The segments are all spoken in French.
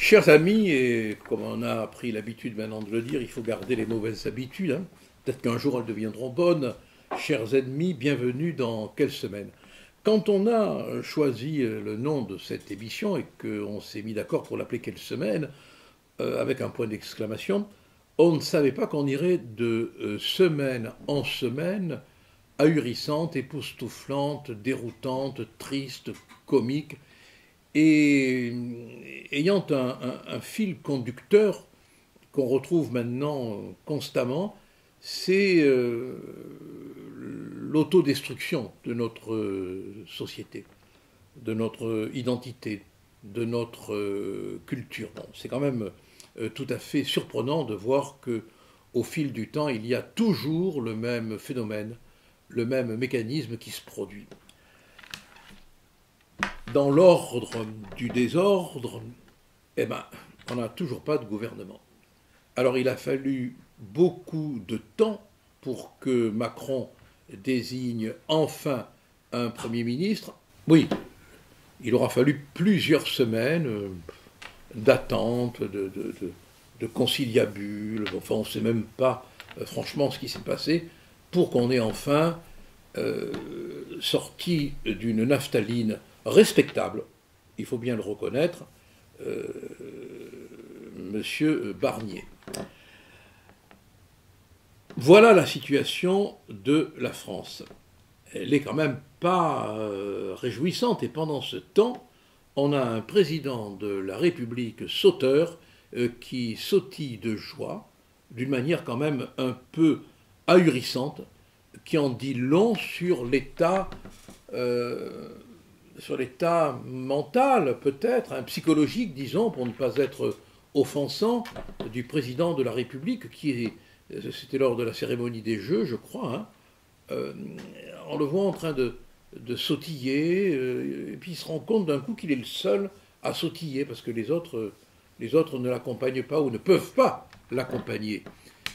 Chers amis, et comme on a pris l'habitude maintenant de le dire, il faut garder les mauvaises habitudes, hein. Peut-être qu'un jour elles deviendront bonnes. Chers ennemis, bienvenue dans Quelle semaine. Quand on a choisi le nom de cette émission et qu'on s'est mis d'accord pour l'appeler Quelle semaine, avec un point d'exclamation, on ne savait pas qu'on irait de semaine en semaine, ahurissante, époustouflante, déroutante, triste, comique, et ayant un fil conducteur qu'on retrouve maintenant constamment, c'est l'autodestruction de notre société, de notre identité, de notre culture. Bon, c'est quand même tout à fait surprenant de voir que, au fil du temps, il y a toujours le même phénomène, le même mécanisme qui se produit. Dans l'ordre du désordre, eh ben, on n'a toujours pas de gouvernement. Alors il a fallu beaucoup de temps pour que Macron désigne enfin un Premier ministre. Oui, il aura fallu plusieurs semaines d'attente, de conciliabule, enfin on ne sait même pas franchement ce qui s'est passé, pour qu'on ait enfin sorti d'une naphtaline respectable, il faut bien le reconnaître, Monsieur Barnier. Voilà la situation de la France. Elle n'est quand même pas réjouissante, et pendant ce temps, on a un président de la République sauteur qui sautille de joie, d'une manière quand même un peu ahurissante, qui en dit long sur l'état mental, peut-être, psychologique, disons, pour ne pas être offensant, du président de la République, c'était lors de la cérémonie des Jeux, je crois, on le voit en train de sautiller, et puis il se rend compte d'un coup qu'il est le seul à sautiller, parce que les autres ne l'accompagnent pas ou ne peuvent pas l'accompagner.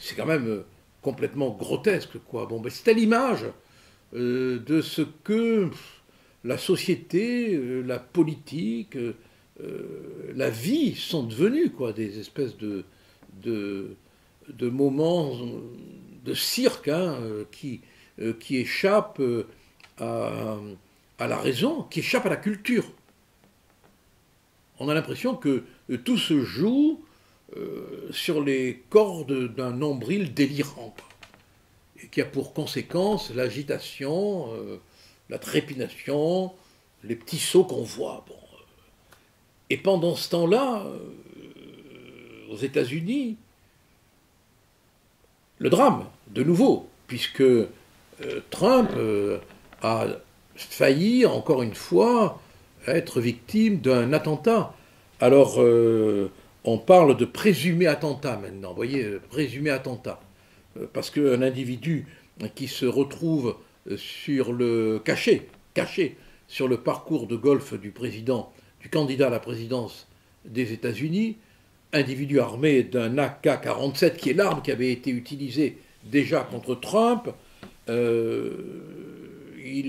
C'est quand même complètement grotesque, quoi. Bon, ben, c'est à l'image de ce que la société, la politique, la vie sont devenus, quoi, des espèces de moments de cirque qui échappent à la raison, qui échappent à la culture. On a l'impression que tout se joue sur les cordes d'un nombril délirant, et qui a pour conséquence l'agitation, la trépidation, les petits sauts qu'on voit. Bon. Et pendant ce temps-là, aux États-Unis, le drame, de nouveau, puisque Trump a failli, encore une fois, être victime d'un attentat. Alors, on parle de présumé attentat maintenant, vous voyez, présumé attentat. Parce qu'un individu qui se retrouve caché sur le parcours de golf du candidat à la présidence des États-Unis, individu armé d'un AK-47, qui est l'arme qui avait été utilisée déjà contre Trump, il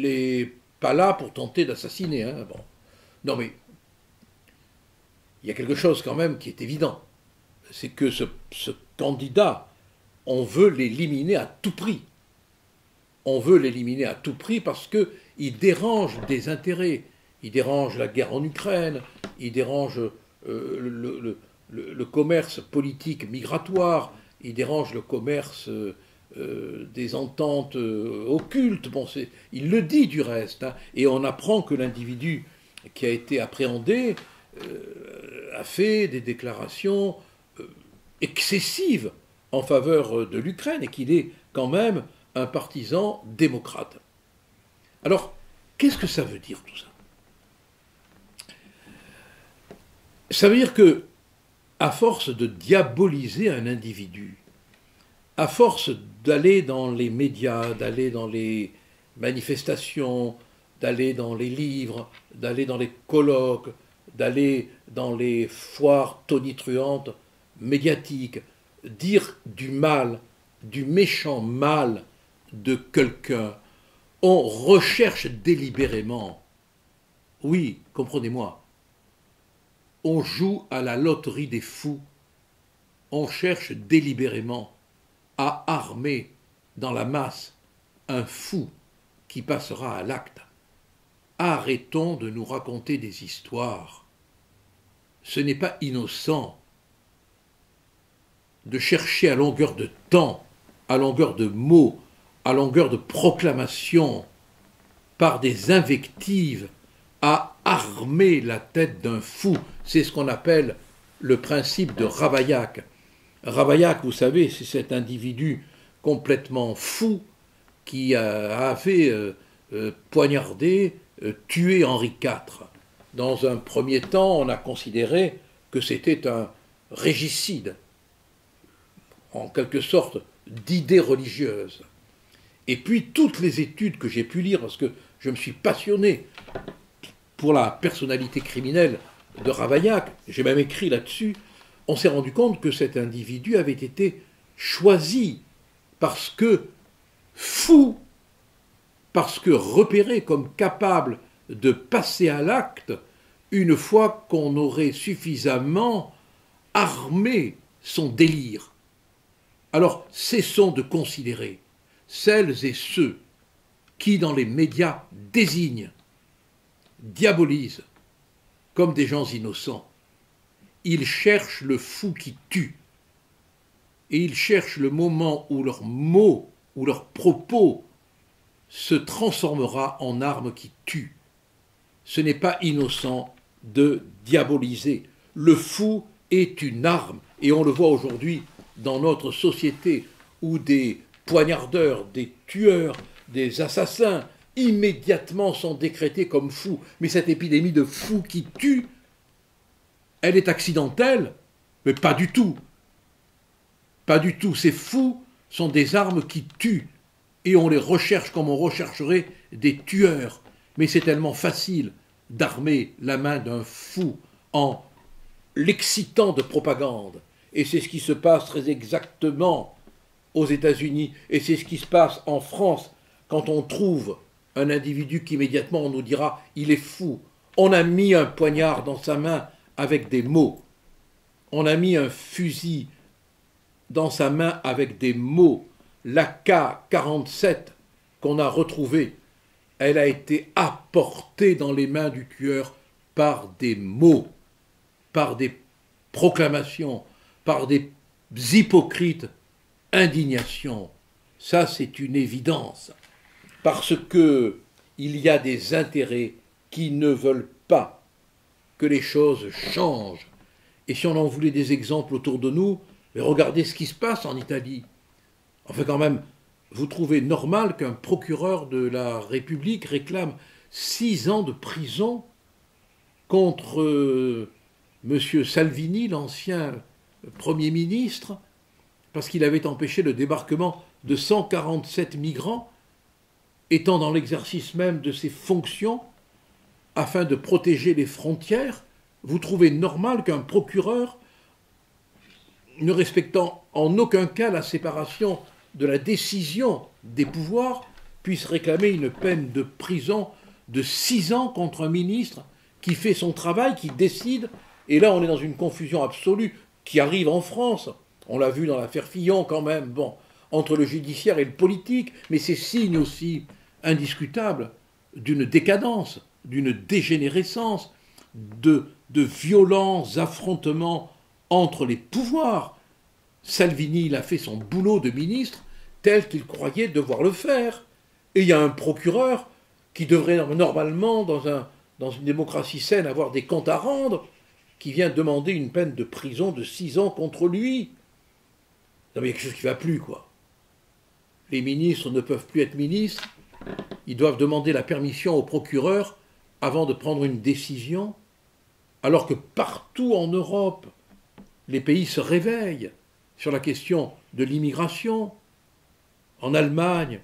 n'est pas là pour tenter d'assassiner. Bon. Non mais, il y a quelque chose quand même qui est évident, c'est que ce candidat, on veut l'éliminer à tout prix. On veut l'éliminer à tout prix parce qu'il dérange des intérêts. Il dérange la guerre en Ukraine, il dérange le commerce politique migratoire, il dérange le commerce des ententes occultes. Bon, il le dit du reste, et on apprend que l'individu qui a été appréhendé a fait des déclarations excessives en faveur de l'Ukraine, et qu'il est quand même un partisan démocrate. Alors, qu'est-ce que ça veut dire tout ça? Ça veut dire que, à force de diaboliser un individu, à force d'aller dans les médias, d'aller dans les manifestations, d'aller dans les livres, d'aller dans les colloques, d'aller dans les foires tonitruantes médiatiques, dire du mal, du méchant mal de quelqu'un, on recherche délibérément, oui, comprenez-moi, on joue à la loterie des fous, on cherche délibérément à armer dans la masse un fou qui passera à l'acte. Arrêtons de nous raconter des histoires. Ce n'est pas innocent de chercher à longueur de temps, à longueur de mots, à longueur de proclamations, par des invectives, à armer la tête d'un fou. C'est ce qu'on appelle le principe de Ravaillac. Ravaillac, vous savez, c'est cet individu complètement fou qui avait poignardé, tué Henri IV. Dans un premier temps, on a considéré que c'était un régicide, en quelque sorte d'idée religieuse. Et puis toutes les études que j'ai pu lire, parce que je me suis passionné pour la personnalité criminelle de Ravaillac, j'ai même écrit là-dessus, on s'est rendu compte que cet individu avait été choisi parce que fou, parce que repéré comme capable de passer à l'acte une fois qu'on aurait suffisamment armé son délire. Alors cessons de considérer celles et ceux qui dans les médias désignent, diabolisent comme des gens innocents. Ils cherchent le fou qui tue. Et ils cherchent le moment où leurs mots, où leurs propos se transformera en arme qui tue. Ce n'est pas innocent de diaboliser. Le fou est une arme. Et on le voit aujourd'hui dans notre société où des poignardeurs, des tueurs, des assassins immédiatement sont décrétés comme fous. Mais cette épidémie de fous qui tue, elle est accidentelle, mais pas du tout. Pas du tout. Ces fous sont des armes qui tuent. Et on les recherche comme on rechercherait des tueurs. Mais c'est tellement facile d'armer la main d'un fou en l'excitant de propagande. Et c'est ce qui se passe très exactement aux États-Unis. Et c'est ce qui se passe en France quand on trouve un individu qu'immédiatement on nous dira « il est fou ». On a mis un poignard dans sa main avec des mots. On a mis un fusil dans sa main avec des mots. L'AK-47 qu'on a retrouvé, elle a été apportée dans les mains du tueur par des mots, par des proclamations, par des hypocrites indignations. Ça, c'est une évidence. Parce qu'il y a des intérêts qui ne veulent pas que les choses changent. Et si on en voulait des exemples autour de nous, mais regardez ce qui se passe en Italie. Enfin, quand même, vous trouvez normal qu'un procureur de la République réclame 6 ans de prison contre M. Salvini, l'ancien Premier ministre, parce qu'il avait empêché le débarquement de 147 migrants, étant dans l'exercice même de ses fonctions, afin de protéger les frontières. Vous trouvez normal qu'un procureur, ne respectant en aucun cas la séparation de la décision des pouvoirs, puisse réclamer une peine de prison de 6 ans contre un ministre qui fait son travail, qui décide. Et là, on est dans une confusion absolue qui arrive en France. On l'a vu dans l'affaire Fillon quand même, bon, entre le judiciaire et le politique, mais c'est signe aussi indiscutable d'une décadence, d'une dégénérescence, de violents affrontements entre les pouvoirs. Salvini, il a fait son boulot de ministre tel qu'il croyait devoir le faire. Et il y a un procureur qui devrait normalement, dans une démocratie saine, avoir des comptes à rendre, qui vient demander une peine de prison de 6 ans contre lui. Non, mais il y a quelque chose qui ne va plus, quoi. Les ministres ne peuvent plus être ministres. Ils doivent demander la permission au procureur avant de prendre une décision, alors que partout en Europe, les pays se réveillent sur la question de l'immigration. En Allemagne,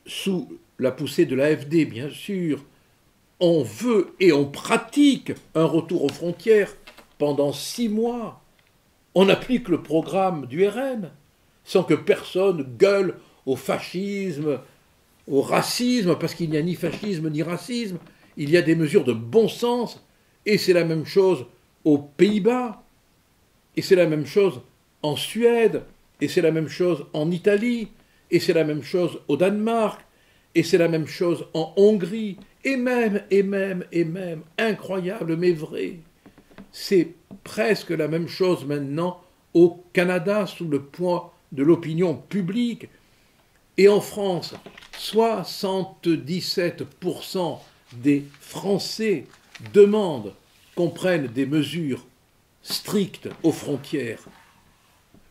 sous la poussée de l'AfD, bien sûr, on veut et on pratique un retour aux frontières pendant 6 mois. On applique le programme du RN, sans que personne gueule au fascisme, au racisme, parce qu'il n'y a ni fascisme ni racisme. Il y a des mesures de bon sens, et c'est la même chose aux Pays-Bas, et c'est la même chose en Suède, et c'est la même chose en Italie, et c'est la même chose au Danemark, et c'est la même chose en Hongrie, et même, incroyable mais vrai, c'est presque la même chose maintenant au Canada sous le poids de l'opinion publique. Et en France, 77% des Français demandent qu'on prenne des mesures strictes aux frontières.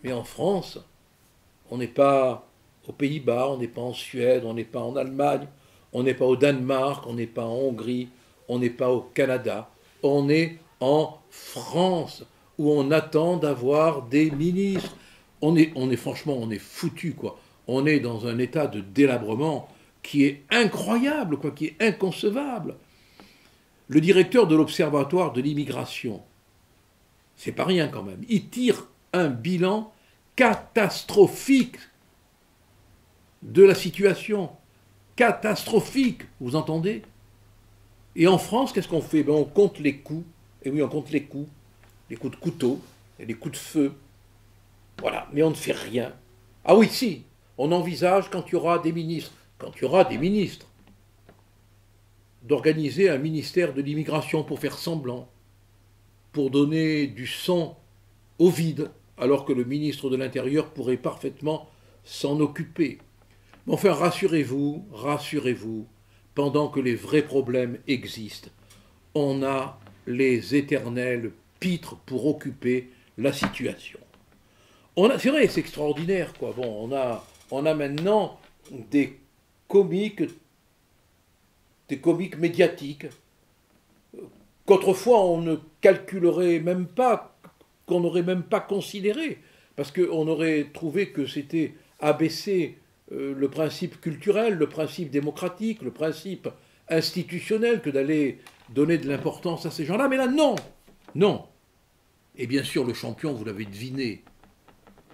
Mais en France, on n'est pas aux Pays-Bas, on n'est pas en Suède, on n'est pas en Allemagne, on n'est pas au Danemark, on n'est pas en Hongrie, on n'est pas au Canada, on est en France, où on attend d'avoir des ministres. Franchement, on est foutu, quoi. On est dans un état de délabrement qui est incroyable, quoi, qui est inconcevable. Le directeur de l'Observatoire de l'immigration, c'est pas rien quand même, il tire un bilan catastrophique de la situation. Catastrophique, vous entendez? Et en France, qu'est-ce qu'on fait? On compte les coups. Et oui, on compte les coups de couteau, et les coups de feu. Voilà, mais on ne fait rien. Ah oui, si, on envisage quand il y aura des ministres, d'organiser un ministère de l'immigration pour faire semblant, pour donner du sang au vide, alors que le ministre de l'Intérieur pourrait parfaitement s'en occuper. Mais enfin, rassurez-vous, pendant que les vrais problèmes existent, on a les éternels pitres pour occuper la situation. C'est vrai, c'est extraordinaire, quoi. Bon, on a maintenant des comiques médiatiques qu'autrefois on ne calculerait même pas, qu'on n'aurait même pas considéré, parce qu'on aurait trouvé que c'était abaisser le principe culturel, le principe démocratique, le principe institutionnel que d'aller donner de l'importance à ces gens-là. Mais là, non. Et bien sûr, le champion, vous l'avez deviné,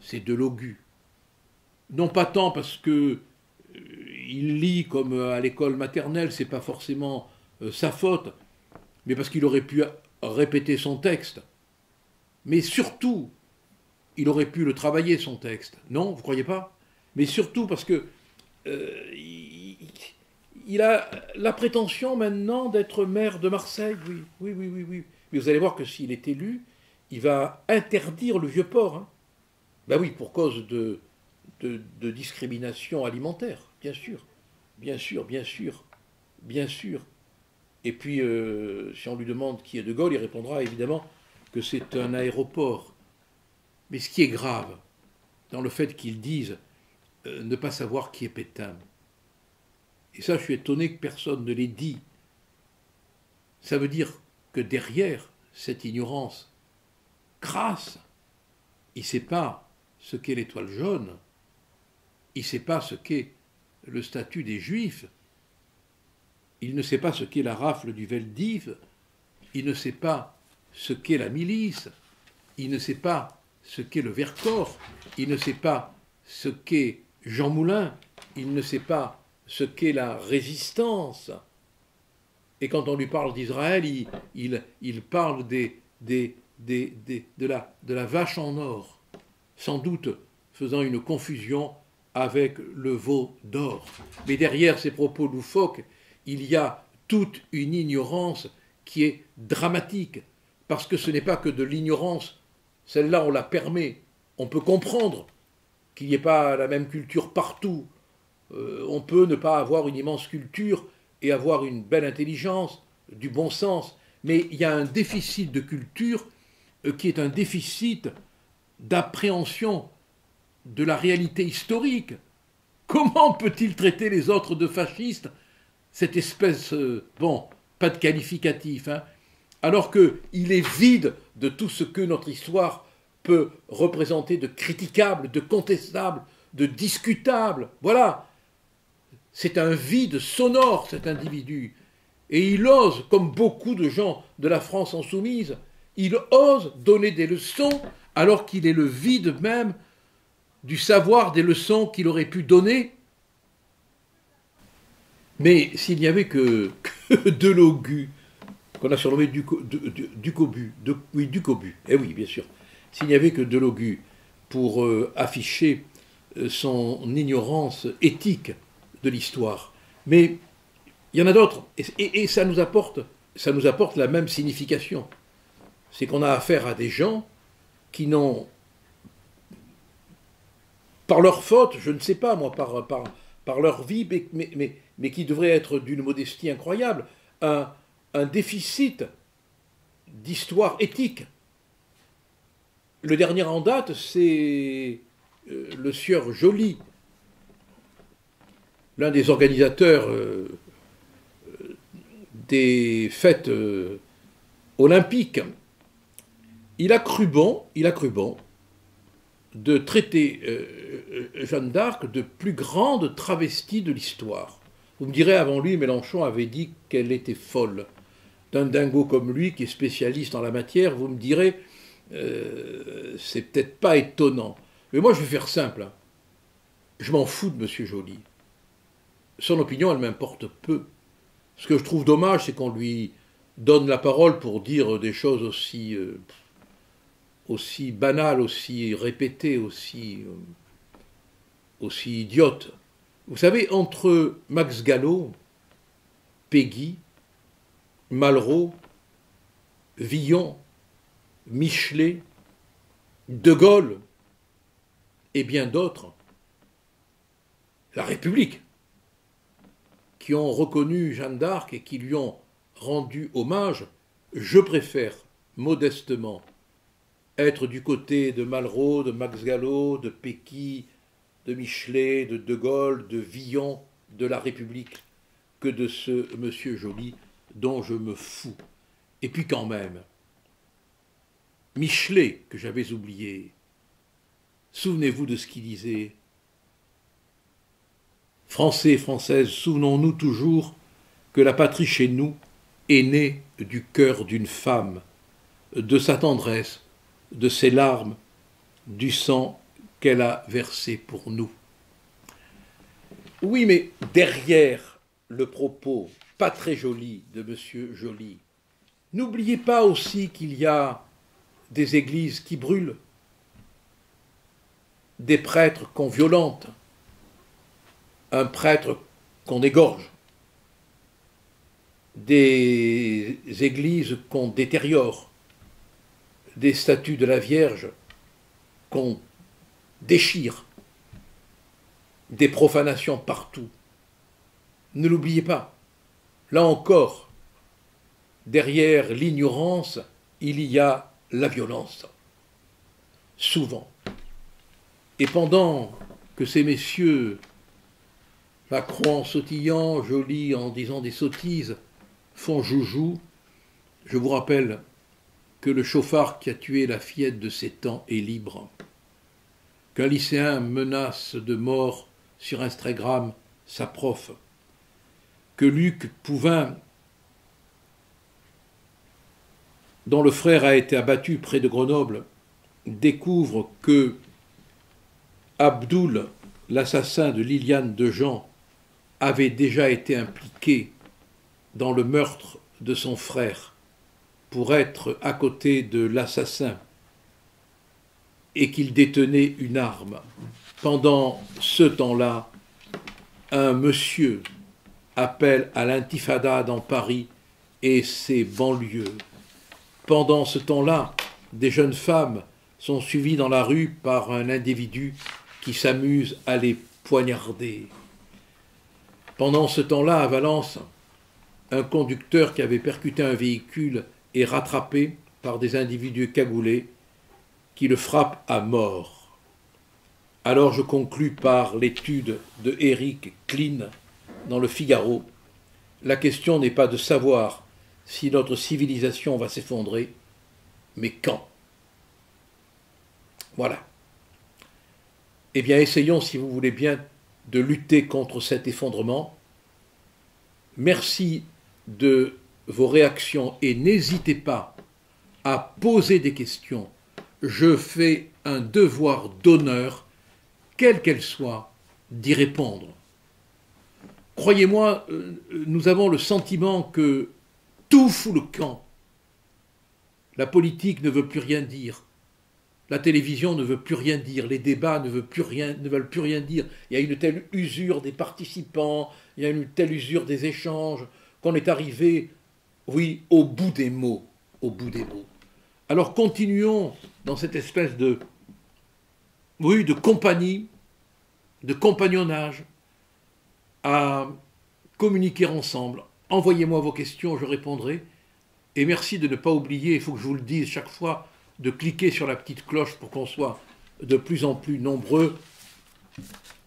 c'est Delogu. Non pas tant parce que il lit comme à l'école maternelle, c'est pas forcément sa faute, mais parce qu'il aurait pu répéter son texte. Mais surtout, il aurait pu le travailler, son texte. Non, vous croyez pas? Mais surtout parce que il a la prétention maintenant d'être maire de Marseille, oui. Mais vous allez voir que s'il est élu, il va interdire le Vieux-Port. Hein. Ben oui, pour cause de discrimination alimentaire, bien sûr. Et puis, si on lui demande qui est De Gaulle, il répondra évidemment que c'est un aéroport. Mais ce qui est grave, dans le fait qu'ils disent ne pas savoir qui est Pétain, et ça je suis étonné que personne ne l'ait dit, ça veut dire que derrière cette ignorance crasse, il ne sait pas ce qu'est l'étoile jaune, il ne sait pas ce qu'est le statut des Juifs, il ne sait pas ce qu'est la rafle du Veldiv, il ne sait pas ce qu'est la milice, il ne sait pas ce qu'est le Vercors, il ne sait pas ce qu'est Jean Moulin, il ne sait pas ce qu'est la résistance. Et quand on lui parle d'Israël, il parle de la vache en or, sans doute faisant une confusion avec le veau d'or. Mais derrière ces propos loufoques, il y a toute une ignorance qui est dramatique, parce que ce n'est pas que de l'ignorance, celle-là on la permet, on peut comprendre qu'il n'y ait pas la même culture partout, on peut ne pas avoir une immense culture et avoir une belle intelligence, du bon sens, mais il y a un déficit de culture qui est un déficit d'appréhension de la réalité historique. Comment peut-il traiter les autres de fascistes, cette espèce, pas de qualificatif, hein, alors qu'il est vide de tout ce que notre histoire peut représenter de critiquable, de contestable, de discutable. Voilà. C'est un vide sonore, cet individu. Et il ose, comme beaucoup de gens de la France insoumise, il ose donner des leçons alors qu'il est le vide même du savoir des leçons qu'il aurait pu donner. Mais s'il n'y avait que Delogu qu'on a surnommé Ducobu. Oui, Ducobu. Eh oui, bien sûr. S'il n'y avait que Delogu pour afficher son ignorance éthique de l'histoire. Mais il y en a d'autres, et ça nous apporte la même signification. C'est qu'on a affaire à des gens qui n'ont, par leur faute, je ne sais pas moi, par leur vie, mais qui devraient être d'une modestie incroyable, un déficit d'histoire éthique. Le dernier en date, c'est le sieur Joly, l'un des organisateurs des fêtes olympiques. Il a cru bon de traiter Jeanne d'Arc de plus grande travestie de l'histoire. Vous me direz, avant lui, Mélenchon avait dit qu'elle était folle. D'un dingo comme lui, qui est spécialiste en la matière, vous me direz, c'est peut-être pas étonnant. Mais moi, je vais faire simple. Hein. Je m'en fous de M. Joly. Son opinion, elle m'importe peu. Ce que je trouve dommage, c'est qu'on lui donne la parole pour dire des choses aussi banales, aussi répétées, aussi idiotes. Vous savez, entre Max Gallo, Péguy, Malraux, Villon, Michelet, De Gaulle et bien d'autres, la République, qui ont reconnu Jeanne d'Arc et qui lui ont rendu hommage, je préfère modestement être du côté de Malraux, de Max Gallo, de Péguy, de Michelet, de De Gaulle, de Villon, de la République, que de ce monsieur Joly dont je me fous. Et puis quand même, Michelet, que j'avais oublié, souvenez-vous de ce qu'il disait. Français et Françaises, souvenons-nous toujours que la patrie chez nous est née du cœur d'une femme, de sa tendresse, de ses larmes, du sang qu'elle a versé pour nous. Oui, mais derrière le propos pas très joli de M. Joly, n'oubliez pas aussi qu'il y a des églises qui brûlent, des prêtres qu'on violente, un prêtre qu'on égorge, des églises qu'on détériore, des statues de la Vierge qu'on déchire, des profanations partout. Ne l'oubliez pas. Là encore, derrière l'ignorance, il y a la violence. Souvent. Et pendant que ces messieurs, Macron en sautillant, Joly en disant des sottises, font joujou, je vous rappelle que le chauffard qui a tué la fillette de 7 ans est libre, qu'un lycéen menace de mort sur Instagram sa prof, que Luc Pouvin, dont le frère a été abattu près de Grenoble, découvre que Abdoul, l'assassin de Liliane Dejean, avait déjà été impliqué dans le meurtre de son frère pour être à côté de l'assassin et qu'il détenait une arme. Pendant ce temps-là, un monsieur appelle à l'intifada dans Paris et ses banlieues. Pendant ce temps-là, des jeunes femmes sont suivies dans la rue par un individu qui s'amuse à les poignarder. Pendant ce temps-là, à Valence, un conducteur qui avait percuté un véhicule est rattrapé par des individus cagoulés qui le frappent à mort. Alors je conclus par l'étude de Eric Klein dans le Figaro. La question n'est pas de savoir si notre civilisation va s'effondrer, mais quand. Voilà. Eh bien, essayons, si vous voulez bien, de lutter contre cet effondrement. Merci de vos réactions et n'hésitez pas à poser des questions. Je fais un devoir d'honneur, quelle qu'elle soit, d'y répondre. Croyez-moi, nous avons le sentiment que Tout fout le camp. La politique ne veut plus rien dire. La télévision ne veut plus rien dire. Les débats ne veulent plus rien dire. Il y a une telle usure des participants, il y a une telle usure des échanges, qu'on est arrivé, oui, au bout des mots. Au bout des mots. Alors continuons dans cette espèce de, oui, de compagnie, de compagnonnage, à communiquer ensemble. Envoyez-moi vos questions, je répondrai. Et merci de ne pas oublier, il faut que je vous le dise chaque fois, de cliquer sur la petite cloche pour qu'on soit de plus en plus nombreux.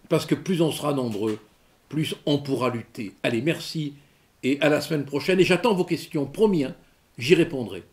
Parce que plus on sera nombreux, plus on pourra lutter. Allez, merci et à la semaine prochaine. Et j'attends vos questions, promis, hein, j'y répondrai.